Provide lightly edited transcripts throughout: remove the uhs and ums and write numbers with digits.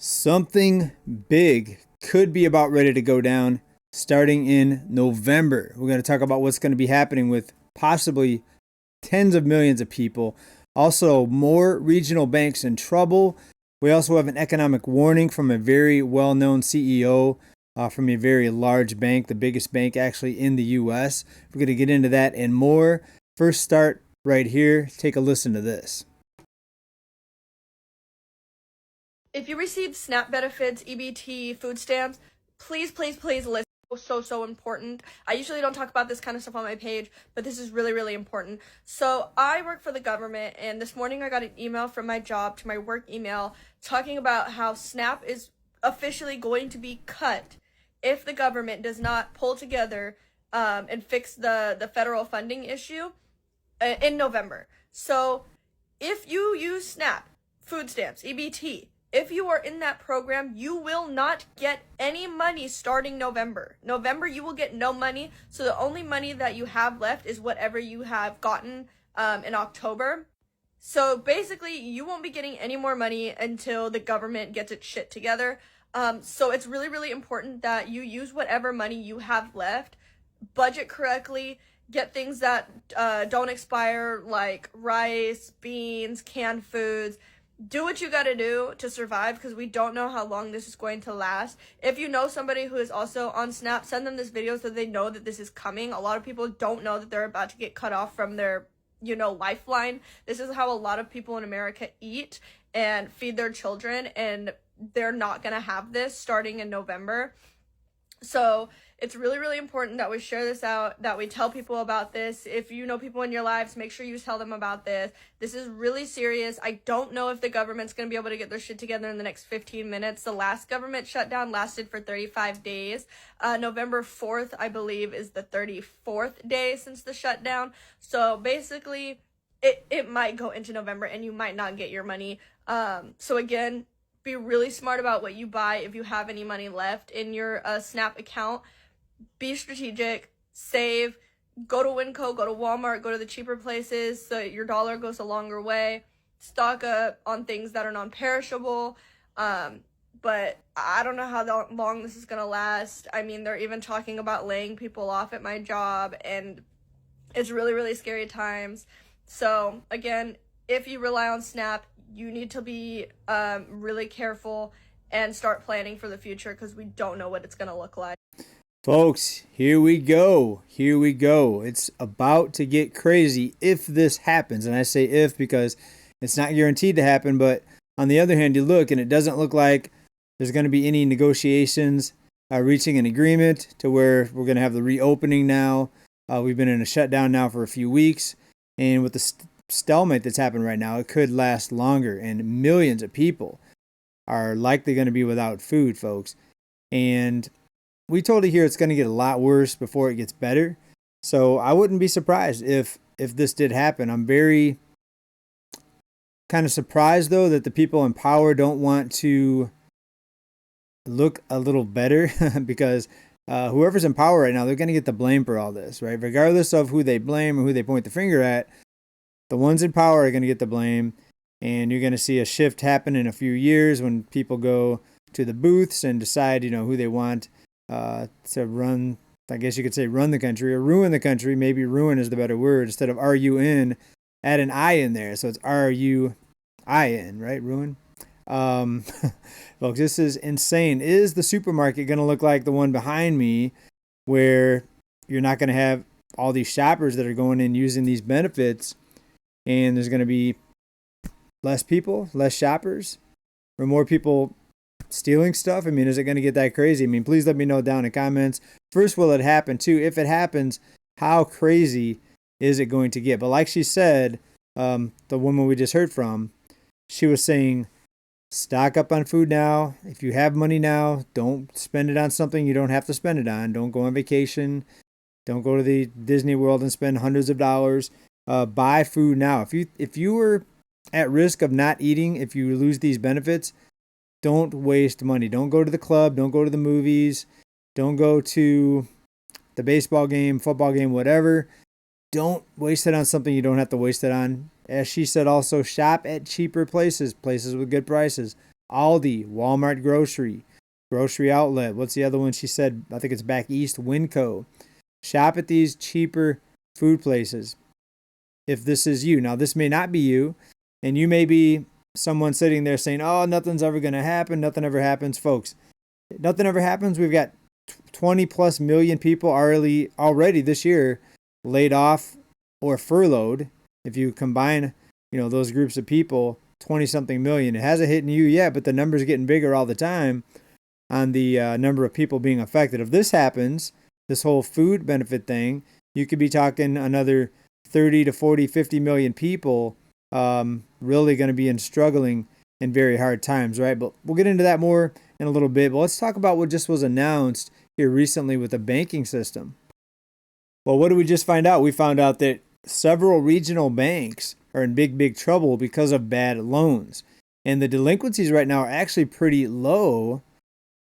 Something big could be about ready to go down starting in November. We're going to talk about what's going to be happening with possibly tens of millions of people. Also, more regional banks in trouble. We also have an economic warning from a very well known CEO from a very large bank, the biggest bank actually in the U.S. We're going to get into that and more. First, start right here. Take a listen to this. If you receive SNAP benefits, EBT, food stamps, please listen. So important. I usually don't talk about this kind of stuff on my page, but this is really important. So I work for the government, and this morning I got an email from my job to my work email talking about how SNAP is officially going to be cut if the government does not pull together and fix the federal funding issue in November. So if you use SNAP, food stamps, EBT, if you are in that program, you will not get any money starting November. November, you will get no money. So the only money that you have left is whatever you have gotten in October. So basically, you won't be getting any more money until the government gets its shit together. So it's really important that you use whatever money you have left, budget correctly, get things that don't expire, like rice, beans, canned foods. Do what you gotta do to survive, because we don't know how long this is going to last. If you know somebody who is also on SNAP, send them this video so they know that this is coming. A lot of people don't know that they're about to get cut off from their, lifeline. This is how a lot of people in America eat and feed their children, and they're not gonna have this starting in November. So it's really important that we share this out, that we tell people about this. If you know people in your lives, make sure you tell them about this. This is really serious. I don't know if the government's going to be able to get their shit together in the next 15 minutes. The last government shutdown lasted for 35 days. November 4th, I believe, is the 34th day since the shutdown. So basically, it might go into November and you might not get your money. So again, be really smart about what you buy if you have any money left in your SNAP account. Be strategic, save, go to Winco, go to Walmart, go to the cheaper places so your dollar goes a longer way. Stock up on things that are non-perishable. But I don't know how long this is going to last. I mean, they're even talking about laying people off at my job, and it's really scary times. So again, if you rely on SNAP, you need to be really careful and start planning for the future, because we don't know what it's going to look like. Folks, here we go. Here we go. It's about to get crazy if this happens. And I say if because it's not guaranteed to happen. But on the other hand, you look and it doesn't look like there's going to be any negotiations reaching an agreement to where we're going to have the reopening now. We've been in a shutdown now for a few weeks. And with the stalemate that's happened right now, it could last longer. And millions of people are likely going to be without food, folks. And we told you here it's going to get a lot worse before it gets better. So I wouldn't be surprised if this did happen. I'm very kind of surprised, though, that the people in power don't want to look a little better because whoever's in power right now, they're going to get the blame for all this, right? Regardless of who they blame or who they point the finger at, the ones in power are going to get the blame. And you're going to see a shift happen in a few years when people go to the booths and decide, who they want to run, I guess you could say run the country or ruin the country. Maybe ruin is the better word. Instead of R-U-N, add an I in there. So it's R-U-I-N, right? Ruin. Folks, this is insane. Is the supermarket going to look like the one behind me where you're not going to have all these shoppers that are going in using these benefits, and there's going to be less people, less shoppers, or more people stealing stuff? I mean, is it going to get that crazy? I mean, please let me know down in the comments. First, will it happen? Two, if it happens, how crazy is it going to get? But like she said, the woman we just heard from, she was saying, stock up on food now. If you have money now, don't spend it on something you don't have to spend it on. Don't go on vacation. Don't go to the Disney World and spend hundreds of dollars. Buy food now. If you were at risk of not eating, if you lose these benefits, don't waste money. Don't go to the club. Don't go to the movies. Don't go to the baseball game, football game, whatever. Don't waste it on something you don't have to waste it on. As she said, also shop at cheaper places with good prices. Aldi, Walmart grocery outlet. What's the other one she said? I think it's back east, Winco. Shop at these cheaper food places if this is you. Now, this may not be you, and you may be someone sitting there saying, oh, nothing's ever going to happen. Nothing ever happens. Folks, nothing ever happens. We've got 20 plus million people already this year laid off or furloughed. If you combine, those groups of people, 20 something million. It hasn't hit you yet, but the number's getting bigger all the time on the number of people being affected. If this happens, this whole food benefit thing, you could be talking another 30 to 40, 50 million people really going to be struggling in very hard times, right? But we'll get into that more in a little bit. But let's talk about what just was announced here recently with the banking system. Well, what did we just find out? We found out that several regional banks are in big trouble because of bad loans. And the delinquencies right now are actually pretty low,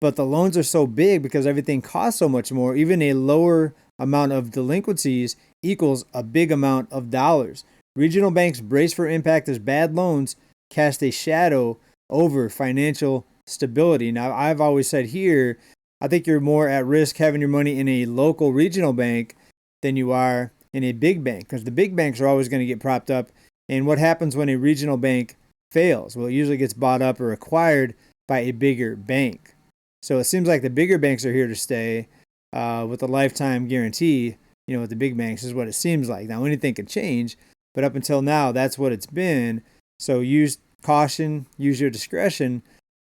but the loans are so big because everything costs so much more. Even a lower amount of delinquencies equals a big amount of dollars. Regional banks brace for impact as bad loans cast a shadow over financial stability. Now, I've always said here, I think you're more at risk having your money in a local regional bank than you are in a big bank, because the big banks are always going to get propped up. And what happens when a regional bank fails? Well, it usually gets bought up or acquired by a bigger bank. So it seems like the bigger banks are here to stay with a lifetime guarantee. With the big banks is what it seems like. Now, anything can change, but up until now, that's what it's been. So use caution, use your discretion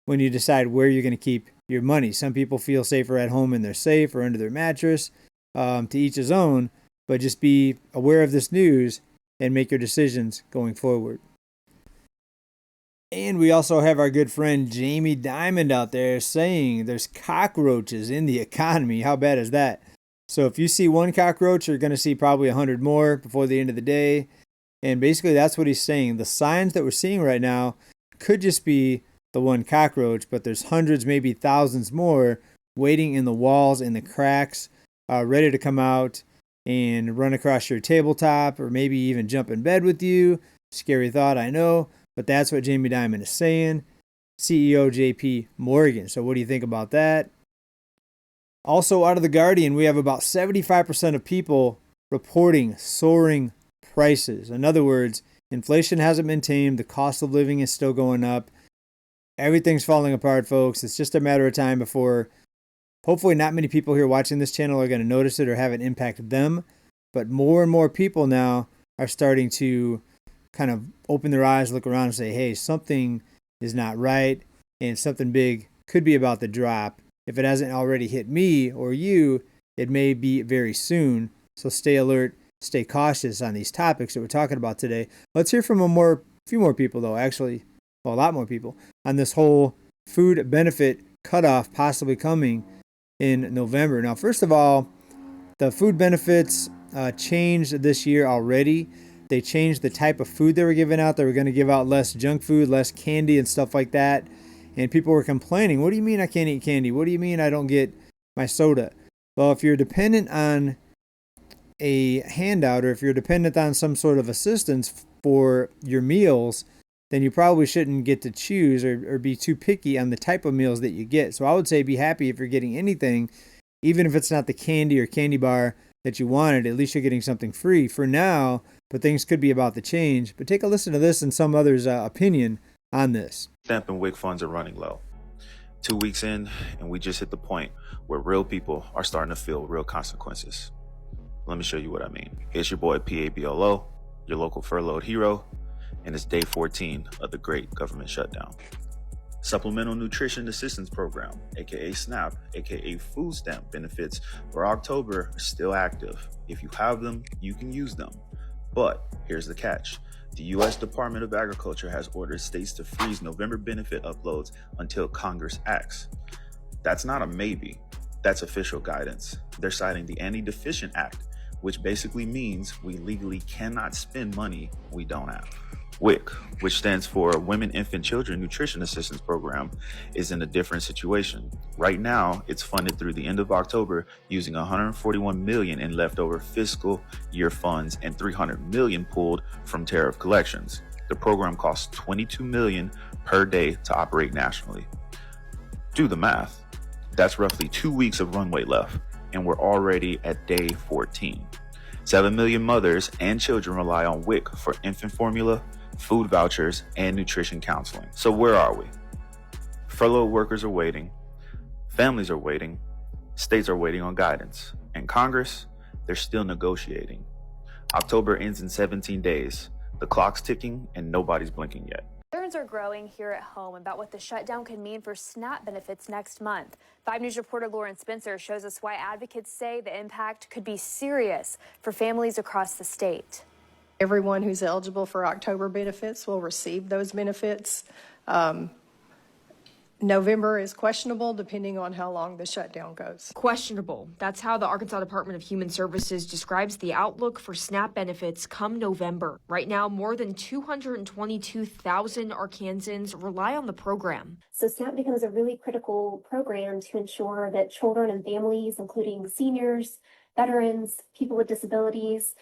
when you decide where you're going to keep your money. Some people feel safer at home in their safe or under their mattress. To each his own, but just be aware of this news and make your decisions going forward. And we also have our good friend Jamie Dimon out there saying there's cockroaches in the economy. How bad is that? So if you see one cockroach, you're going to see probably 100 more before the end of the day. And basically that's what he's saying. The signs that we're seeing right now could just be the one cockroach, but there's hundreds, maybe thousands more waiting in the walls, in the cracks, ready to come out and run across your tabletop or maybe even jump in bed with you. Scary thought, I know, but that's what Jamie Dimon is saying. CEO JP Morgan. So what do you think about that? Also, out of The Guardian, we have about 75% of people reporting soaring prices. In other words, inflation hasn't been tamed. The cost of living is still going up. Everything's falling apart, folks. It's just a matter of time before, hopefully not many people here watching this channel are going to notice it or have it impact them. But more and more people now are starting to kind of open their eyes, look around and say, hey, something is not right and something big could be about to drop. If it hasn't already hit me or you, it may be very soon. So stay alert, stay cautious on these topics that we're talking about today. Let's hear from a few more people, though, actually, well, a lot more people, on this whole food benefit cutoff possibly coming in November. Now, first of all, the food benefits changed this year already. They changed the type of food they were giving out. They were going to give out less junk food, less candy and stuff like that. And people were complaining, what do you mean I can't eat candy? What do you mean I don't get my soda? Well, if you're dependent on a handout or if you're dependent on some sort of assistance for your meals, then you probably shouldn't get to choose or be too picky on the type of meals that you get. So I would say be happy if you're getting anything, even if it's not the candy or candy bar that you wanted. At least you're getting something free for now, but things could be about to change. But take a listen to this and some others' opinion on this. Stamp and WIC funds are running low. 2 weeks in, and we just hit the point where real people are starting to feel real consequences. Let me show you what I mean. It's your boy PABLO, your local furloughed hero, and it's day 14 of the great government shutdown. Supplemental Nutrition Assistance Program, aka SNAP, aka food stamp benefits for October are still active. If you have them, you can use them. But here's the catch. The U.S. Department of Agriculture has ordered states to freeze November benefit uploads until Congress acts. That's not a maybe. That's official guidance. They're citing the Anti-Deficient Act, which basically means we legally cannot spend money we don't have. WIC, which stands for Women, Infant, Children Nutrition Assistance Program, is in a different situation. Right now, it's funded through the end of October using $141 million in leftover fiscal year funds and $300 million pulled from tariff collections. The program costs $22 million per day to operate nationally. Do the math. That's roughly 2 weeks of runway left, and we're already at day 14. 7 million mothers and children rely on WIC for infant formula, food vouchers, and nutrition counseling. So where are we? Furloughed workers are waiting, families are waiting, states are waiting on guidance, and Congress, they're still negotiating. October ends in 17 days. The clock's ticking and nobody's blinking yet. Concerns are growing here at home about what the shutdown could mean for SNAP benefits next month. 5 News reporter Lauren Spencer shows us why advocates say the impact could be serious for families across the state. Everyone who's eligible for October benefits will receive those benefits. November is questionable depending on how long the shutdown goes. Questionable. That's how the Arkansas Department of Human Services describes the outlook for SNAP benefits come November. Right now, more than 222,000 Arkansans rely on the program. So SNAP becomes a really critical program to ensure that children and families, including seniors, veterans, people with disabilities,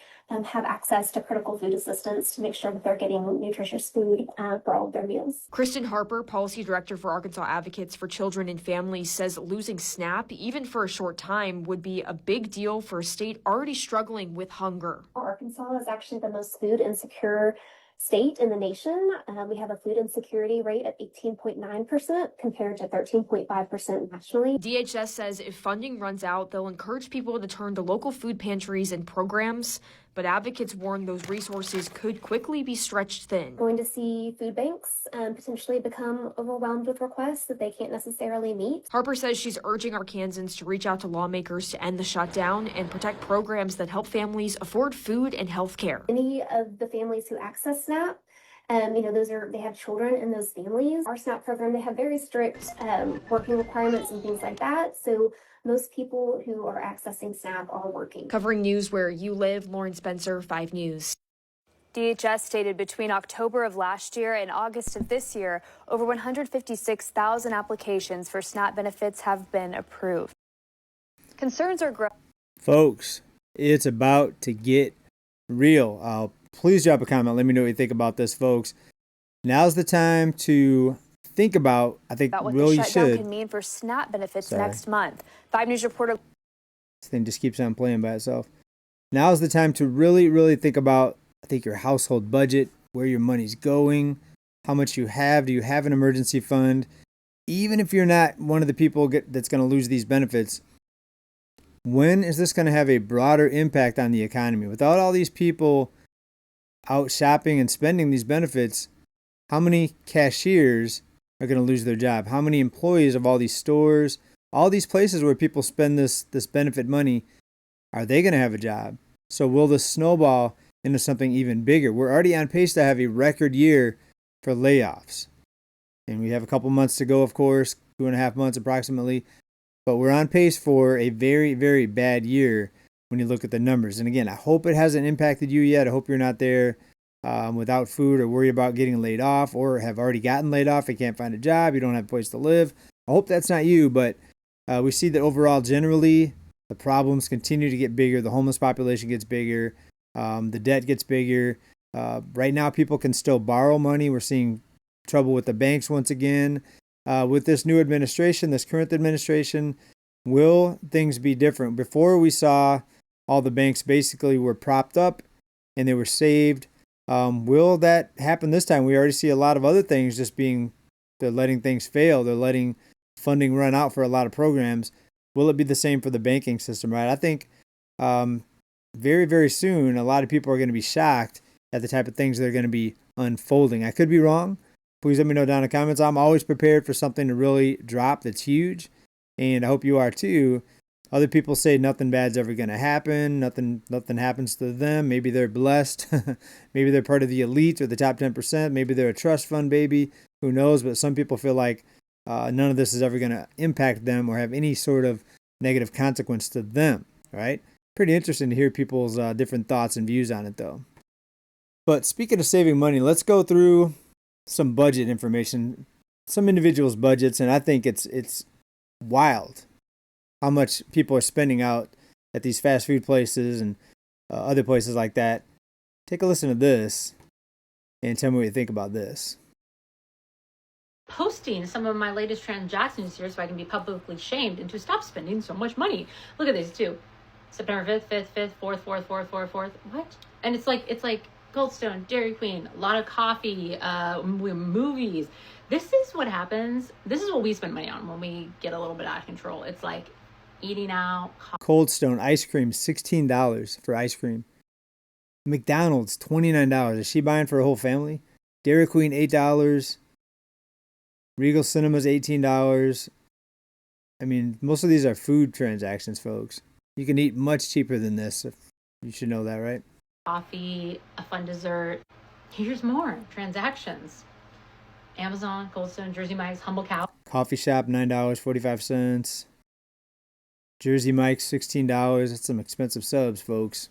have access to critical food assistance to make sure that they're getting nutritious food for all of their meals. Kristen Harper, Policy Director for Arkansas Advocates for Children and Families, says losing SNAP, even for a short time, would be a big deal for a state already struggling with hunger. Arkansas is actually the most food insecure state in the nation. We have a food insecurity rate of 18.9% compared to 13.5% nationally. DHS says if funding runs out, they'll encourage people to turn to local food pantries and programs, but advocates warn those resources could quickly be stretched thin. Going to see food banks potentially become overwhelmed with requests that they can't necessarily meet. Harper says she's urging Arkansans to reach out to lawmakers to end the shutdown and protect programs that help families afford food and health care. Many of the families who access SNAP, they have children in those families. Our SNAP program, they have very strict working requirements and things like that. So most people who are accessing SNAP are working. Covering news where you live, Lauren Spencer, 5 News. DHS stated between October of last year and August of this year, over 156,000 applications for SNAP benefits have been approved. Concerns are growing. Folks, it's about to get real. Please drop a comment. Let me know what you think about this, folks. Now's the time to think about, I think About what really the you shutdown should. can mean for SNAP benefits next month. 5 News reporter. This thing just keeps on playing by itself. Now's the time to really, really think about, I think, your household budget, where your money's going, how much you have. Do you have an emergency fund? Even if you're not one of the people that's going to lose these benefits, when is this going to have a broader impact on the economy? Without all these people out shopping and spending these benefits, how many cashiers are going to lose their job? How many employees of all these stores, all these places where people spend this benefit money, are they going to have a job? So will this snowball into something even bigger? We're already on pace to have a record year for layoffs. And we have a couple months to go, of course, 2.5 months approximately. But we're on pace for a very, very bad year when you look at the numbers. And again, I hope it hasn't impacted you yet. I hope you're not there without food or worry about getting laid off or have already gotten laid off and can't find a job. You don't have a place to live. I hope that's not you, but we see that overall, generally, the problems continue to get bigger. The homeless population gets bigger. The debt gets bigger. Right now, people can still borrow money. We're seeing trouble with the banks once again. With this new administration, this current administration, will things be different? Before we saw all the banks basically were propped up and they were saved. Will that happen this time? We already see a lot of other things they're letting things fail. They're letting funding run out for a lot of programs. Will it be the same for the banking system, right? I think very, very soon, a lot of people are going to be shocked at the type of things that are going to be unfolding. I could be wrong. Please let me know down in the comments. I'm always prepared for something to really drop that's huge, and I hope you are too. Other people say nothing bad's ever going to happen. Nothing happens to them. Maybe they're blessed. Maybe they're part of the elite or the top 10%. Maybe they're a trust fund baby. Who knows? But some people feel like none of this is ever going to impact them or have any sort of negative consequence to them, right? Pretty interesting to hear people's different thoughts and views on it, though. But speaking of saving money, let's go through some budget information, some individuals' budgets, and I think it's wild how much people are spending out at these fast food places and other places like that. Take a listen to this and tell me what you think about this. posting some of my latest transactions here so I can be publicly shamed into stop spending so much money. Look at these too. September 5th, 5th, 5th, 4th, 4th, 4th, 4th, 4th. What? And it's like Goldstone, Dairy Queen, a lot of coffee, movies. This is what happens. This is what we spend money on when we get a little bit out of control. It's like eating out. Cold Stone ice cream, $16 for ice cream. McDonald's, $29. Is she buying for a whole family? Dairy Queen, $8. Regal Cinemas, $18. I mean, most of these are food transactions, folks. You can eat much cheaper than this. You should know that, right? Coffee, a fun dessert. Here's more transactions. Amazon, Cold Stone, Jersey Mike's, Humble Cow. Coffee shop, $9.45. Jersey Mike's, $16. That's some expensive subs, folks.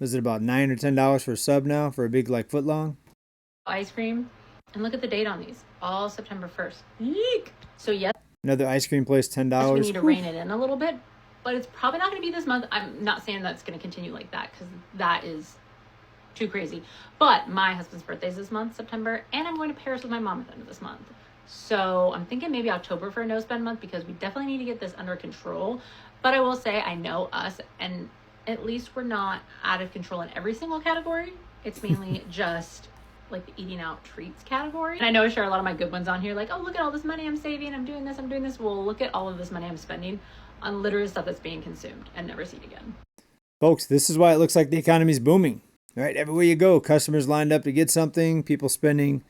Is it about $9 or $10 for a sub now for a big like foot long? Ice cream. And look at the date on these. All September 1st. Yeek. So yes. Another ice cream place, $10. We need to rein it in a little bit, but it's probably not going to be this month. I'm not saying that's going to continue like that because that is too crazy. But my husband's birthday is this month, September, and I'm going to Paris with my mom at the end of this month. So I'm thinking maybe October for a no spend month because we definitely need to get this under control. But I will say I know us, and at least we're not out of control in every single category. It's mainly just like the eating out treats category. And I know I share a lot of my good ones on here, like, oh, look at all this money I'm saving, I'm doing this. Well, look at all of this money I'm spending on literally stuff that's being consumed and never seen again. Folks, this is why it looks like the economy's booming, right? Everywhere you go, customers lined up to get something, people spending,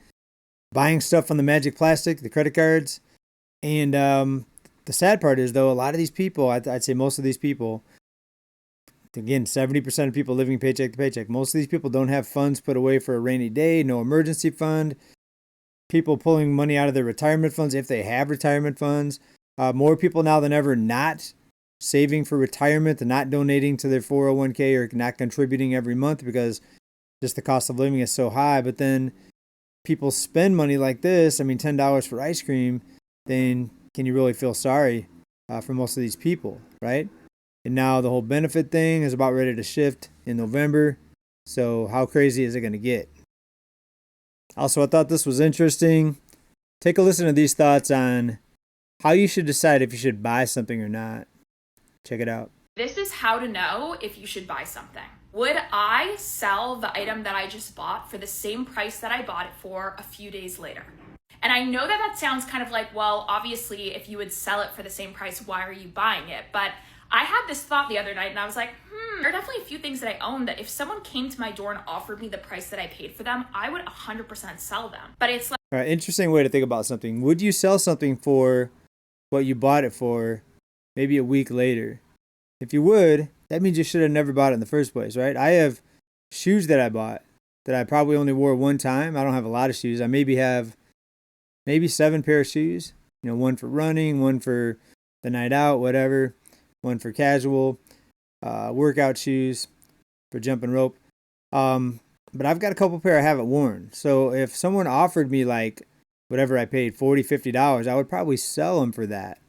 buying stuff on the magic plastic, the credit cards. And the sad part is, though, a lot of these people, I'd say most of these people, again, 70% of people living paycheck to paycheck. Most of these people don't have funds put away for a rainy day, no emergency fund. People pulling money out of their retirement funds if they have retirement funds. More people now than ever not saving for retirement and not donating to their 401k or not contributing every month because just the cost of living is so high. But then people spend money like this, I mean, $10 for ice cream, then can you really feel sorry for most of these people, right? And now the whole benefit thing is about ready to shift in November. So how crazy is it going to get? Also, I thought this was interesting. Take a listen to these thoughts on how you should decide if you should buy something or not. Check it out. This is how to know if you should buy something. Would I sell the item that I just bought for the same price that I bought it for a few days later? And I know that that sounds kind of like, well, obviously, if you would sell it for the same price, why are you buying it? But I had this thought the other night and I was like, there are definitely a few things that I own that if someone came to my door and offered me the price that I paid for them, I would 100% sell them. But it's like, all right, interesting way to think about something. Would you sell something for what you bought it for maybe a week later? If you would, that means you should have never bought it in the first place, right? I have shoes that I bought that I probably only wore one time. I don't have a lot of shoes. I have 7 pair of shoes. You know, one for running, one for the night out, whatever. One for casual, workout shoes for jumping rope. But I've got a couple pair I haven't worn. So if someone offered me like whatever I paid, $40, $50, I would probably sell them for that.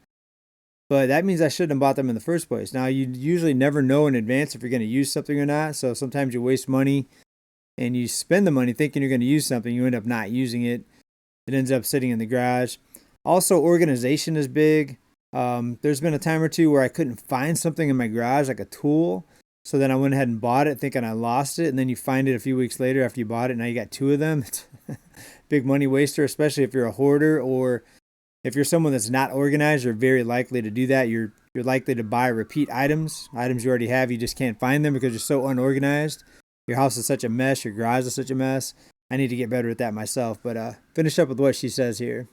But that means I shouldn't have bought them in the first place. Now, you usually never know in advance if you're going to use something or not. So sometimes you waste money and you spend the money thinking you're going to use something. You end up not using it. It ends up sitting in the garage. Also, organization is big. There's been a time or two where I couldn't find something in my garage, like a tool. So then I went ahead and bought it thinking I lost it. And then you find it a few weeks later after you bought it. Now you got 2 of them. It's a big money waster, especially if you're a hoarder or if you're someone that's not organized. You're very likely to do that. You're likely to buy repeat items you already have. You just can't find them because you're so unorganized. Your house is such a mess. Your garage is such a mess. I need to get better at that myself. But finish up with what she says here.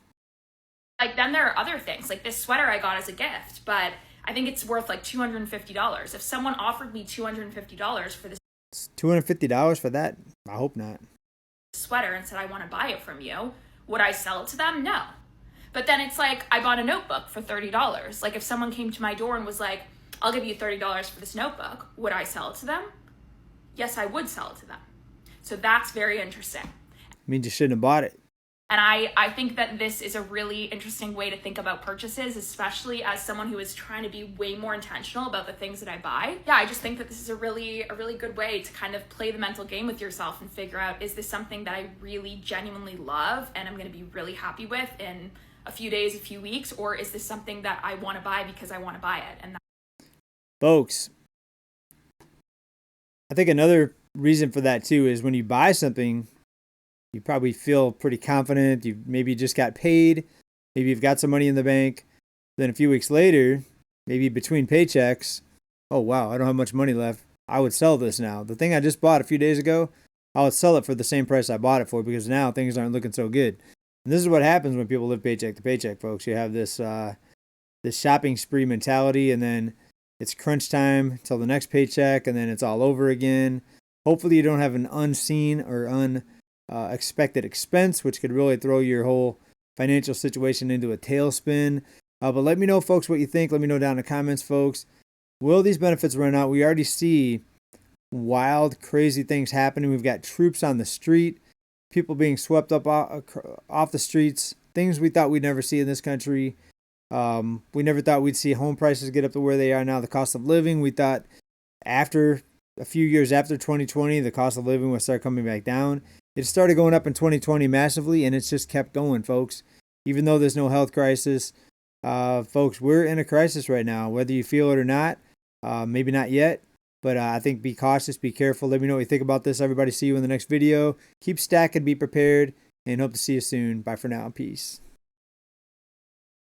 like then there are other things like this sweater I got as a gift, but I think it's worth like $250. If someone offered me $250 for this $250 for that? I hope not. sweater and said, I want to buy it from you, would I sell it to them? No. But then it's like, I bought a notebook for $30. Like if someone came to my door and was like, I'll give you $30 for this notebook, would I sell it to them? Yes, I would sell it to them. So that's very interesting. Means you shouldn't have bought it. And I think that this is a really interesting way to think about purchases, especially as someone who is trying to be way more intentional about the things that I buy. Yeah, I just think that this is a really good way to kind of play the mental game with yourself and figure out, is this something that I really genuinely love and I'm going to be really happy with in a few days, a few weeks, or is this something that I want to buy because I want to buy it? And Folks, I think another reason for that too is when you buy something, you probably feel pretty confident. You maybe just got paid. Maybe you've got some money in the bank. Then a few weeks later, maybe between paychecks, oh wow, I don't have much money left. I would sell this now. The thing I just bought a few days ago, I would sell it for the same price I bought it for because now things aren't looking so good. And this is what happens when people live paycheck to paycheck, folks. You have this this shopping spree mentality, and then it's crunch time till the next paycheck, and then it's all over again. Hopefully you don't have an unseen or expected expense, which could really throw your whole financial situation into a tailspin. But let me know, folks, what you think. Let me know down in the comments, folks. Will these benefits run out? We already see wild, crazy things happening. We've got troops on the street, people being swept up off the streets, things we thought we'd never see in this country. We never thought we'd see home prices get up to where they are now. The cost of living, we thought after a few years after 2020, the cost of living would start coming back down. It started going up in 2020 massively, and it's just kept going, folks. Even though there's no health crisis, folks, we're in a crisis right now, whether you feel it or not. Maybe not yet, but I think be cautious, be careful. Let me know what you think about this. Everybody, see you in the next video. Keep stacking, be prepared, and hope to see you soon. Bye for now. Peace.